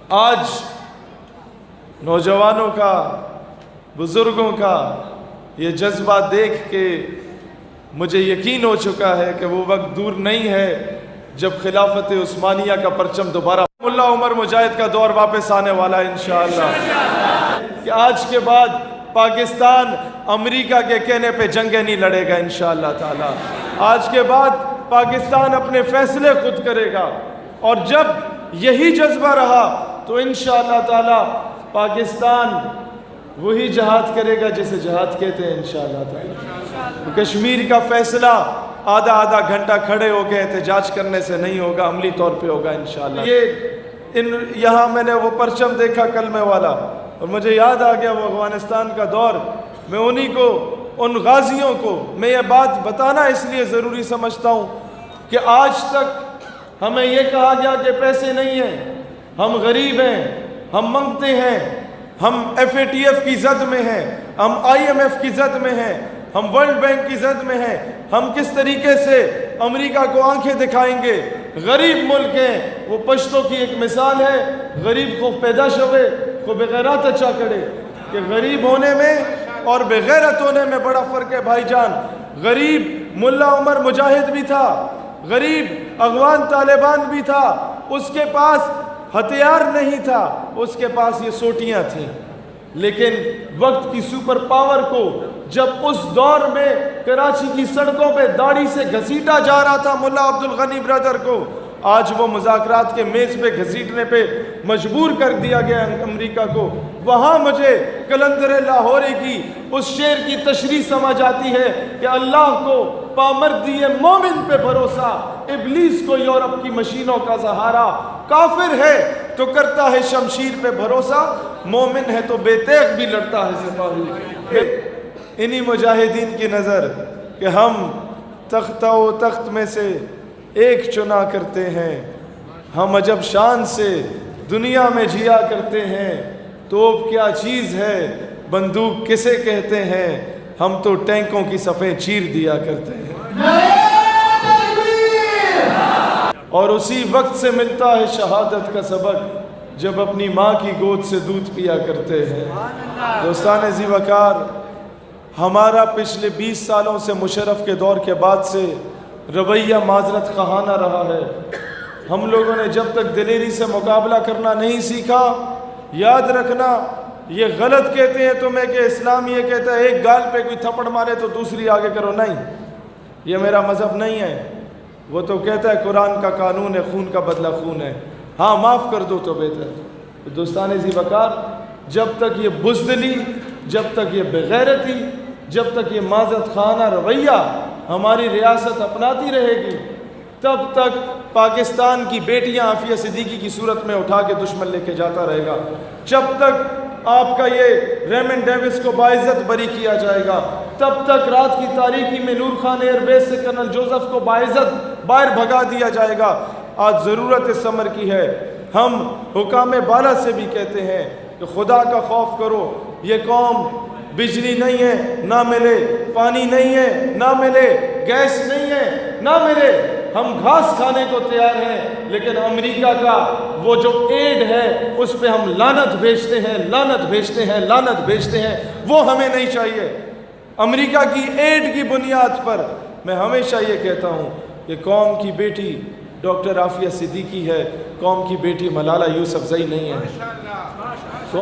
آج نوجوانوں کا، بزرگوں کا یہ جذبہ دیکھ کے مجھے یقین ہو چکا ہے کہ وہ وقت دور نہیں ہے جب خلافت عثمانیہ کا پرچم دوبارہ ملا عمر مجاہد کا دور واپس آنے والا ہے انشاءاللہ، کہ آج کے بعد پاکستان امریکہ کے کہنے پہ جنگیں نہیں لڑے گا انشاءاللہ تعالی۔ آج کے بعد پاکستان اپنے فیصلے خود کرے گا، اور جب یہی جذبہ رہا تو انشاءاللہ تعالی پاکستان وہی جہاد کرے گا جسے جہاد کہتے ہیں انشاءاللہ تعالی۔ کشمیر کا فیصلہ آدھا گھنٹہ کھڑے ہو کے احتجاج کرنے سے نہیں ہوگا، عملی طور پہ ہوگا انشاءاللہ۔ یہاں میں نے وہ پرچم دیکھا کلمے والا، اور مجھے یاد آ گیا وہ افغانستان کا دور۔ میں انہی کو، ان غازیوں کو میں یہ بات بتانا اس لیے ضروری سمجھتا ہوں کہ آج تک ہمیں یہ کہا گیا کہ پیسے نہیں ہیں، ہم غریب ہیں، ہم منگتے ہیں، ہم FATF کی زد میں ہیں، ہم IMF کی زد میں ہیں، ہم ورلڈ بینک کی زد میں ہیں، ہم کس طریقے سے امریکہ کو آنکھیں دکھائیں گے۔ غریب ملک ہیں، وہ پشتوں کی ایک مثال ہے، غریب کو پیدا شوے کو بغیرات اچھا کرے، کہ غریب ہونے میں اور بغیرت ہونے میں بڑا فرق ہے بھائی جان۔ غریب ملا عمر مجاہد بھی تھا، غریب افغان طالبان بھی تھا، اس کے پاس ہتھیار نہیں تھا، اس کے پاس یہ سوٹیاں تھیں، لیکن وقت کی سپر پاور کو جب اس دور میں کراچی کی سڑکوں پہ داڑھی سے گھسیٹا جا رہا تھا ملا عبدالغنی برادر کو، آج وہ مذاکرات کے میز پہ گھسیٹنے پہ مجبور کر دیا گیا امریکہ کو۔ وہاں مجھے قلندر لاہوری کی اس شعر کی تشریح سمجھ آتی ہے کہ اللہ کو پامردی مومن پہ بھروسہ، ابلیس کو یورپ کی مشینوں کا سہارا، کافر ہے تو کرتا ہے شمشیر پہ بھروسہ، مومن ہے تو بے تیغ بھی لڑتا ہے سپاہی۔ انہی مجاہدین کی نظر کہ ہم تختہ و تخت میں سے ایک چنا کرتے ہیں، ہم عجب شان سے دنیا میں جیا کرتے ہیں، توپ کیا چیز ہے، بندوق کسے کہتے ہیں، ہم تو ٹینکوں کی صفیں چیر دیا کرتے ہیں۔ اور اسی وقت سے ملتا ہے شہادت کا سبق جب اپنی ماں کی گود سے دودھ پیا کرتے ہیں۔ دوستان ذی وقار، ہمارا پچھلے 20 سالوں سے مشرف کے دور کے بعد سے رویہ معذرت خواہانہ رہا ہے۔ ہم لوگوں نے جب تک دلیری سے مقابلہ کرنا نہیں سیکھا، یاد رکھنا یہ غلط کہتے ہیں تمہیں کہ اسلام یہ کہتا ہے ایک گال پہ کوئی تھپڑ مارے تو دوسری آگے کرو، نہیں، یہ میرا مذہب نہیں ہے۔ وہ تو کہتا ہے قرآن کا قانون ہے، خون کا بدلہ خون ہے، ہاں معاف کر دو تو بہتر۔ دوستان ذی وقار، جب تک یہ بزدلی، جب تک یہ بغیرتی، جب تک یہ معذرت خواہانہ رویہ ہماری ریاست اپناتی رہے گی، تب تک پاکستان کی بیٹیاں عافیہ صدیقی کی صورت میں اٹھا کے دشمن لے کے جاتا رہے گا، جب تک آپ کا یہ ریمنڈ ڈیوس کو باعزت بری کیا جائے گا، تب تک رات کی تاریکی میں نور خان ایئر بیس سے کرنل جوزف کو باعزت باہر بھگا دیا جائے گا۔ آج ضرورت اس امر کی ہے، ہم حکام بالا سے بھی کہتے ہیں کہ خدا کا خوف کرو۔ یہ قوم بجلی نہیں ہے نہ ملے، پانی نہیں ہے نہ ملے، گیس نہیں ہے نہ ملے، ہم گھاس کھانے کو تیار ہیں، لیکن امریکہ کا وہ جو ایڈ ہے اس پہ ہم لعنت بھیجتے ہیں، لعنت بھیجتے ہیں، لعنت بھیجتے ہیں، وہ ہمیں نہیں چاہیے۔ امریکہ کی ایڈ کی بنیاد پر میں ہمیشہ یہ کہتا ہوں کہ قوم کی بیٹی ڈاکٹر عافیہ صدیقی ہے، قوم کی بیٹی ملالہ یوسفزئی نہیں ہے۔